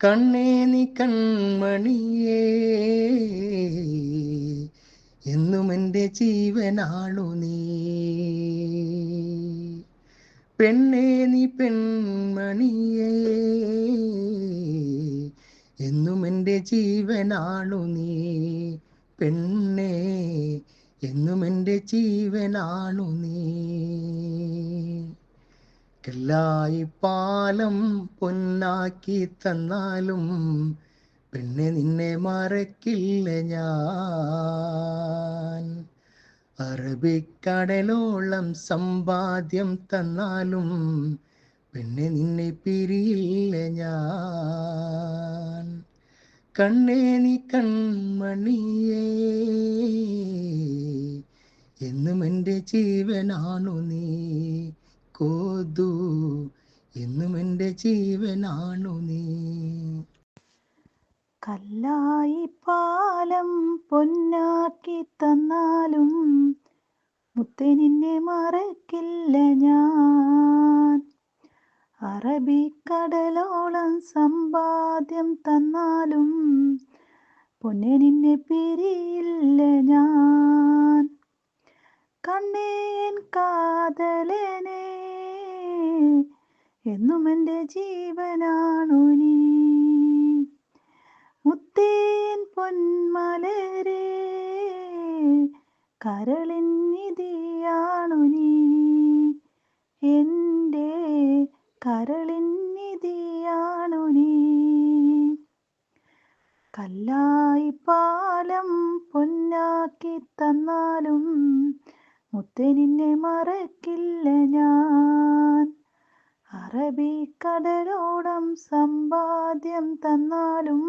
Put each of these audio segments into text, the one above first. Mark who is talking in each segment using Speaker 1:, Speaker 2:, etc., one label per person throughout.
Speaker 1: കണ്ണേ നീ കൺമണിയേ, എന്നും എൻ്റെ ജീവനാണു നീ. പെണ്ണേ നീ പെൺമണിയേ, എന്നും എൻ്റെ ജീവനാണു നീ. പെണ്ണേ എന്നും എൻ്റെ ജീവനാണു നീ. കല്ലായി പാലം പൊന്നാക്കി തന്നാലും പെണ്ണെ നിന്നെ മറക്കില്ല ഞാൻ. അറബിക്കടലോളം സമ്പാദ്യം തന്നാലും പെണ്ണെ നിന്നെ പിരിയില്ല ഞാൻ. കണ്ണേ നീ കൺമണിയേ, എന്നും എൻ്റെ ജീവനാണു നീ. കോതു എന്നും എൻ്റെ ജീവനാണു നീ.
Speaker 2: കല്ലായി പാലം പൊന്നാക്കി തന്നാലും മുത്തേ നിന്നെ മറക്കില്ല ഞാൻ. അറബിക്കടലോളം സമ്പാദ്യം തന്നാലും പൊന്നെ നിന്നെ പിരിയില്ല ഞാൻ. കണ്ണേൻ കാതലനെ എന്നും എൻ്റെ ജീവനാണു നീ. മുത്തേൻ പൊന്മലരേ കരളിൻ നിധിയാണു നീ. എൻ്റെ കരളിൻ നിധിയാണു നീ. കല്ലായി പാലം പൊന്നാക്കി തന്നാലും മുത്തേ നിന്നെ മറക്കില്ല ഞാൻ. അറബിക്കടലോളം സമ്പാദ്യം തന്നാലും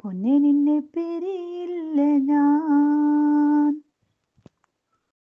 Speaker 2: പൊന്നെ നിന്നെ പിരിയില്ല ഞാൻ.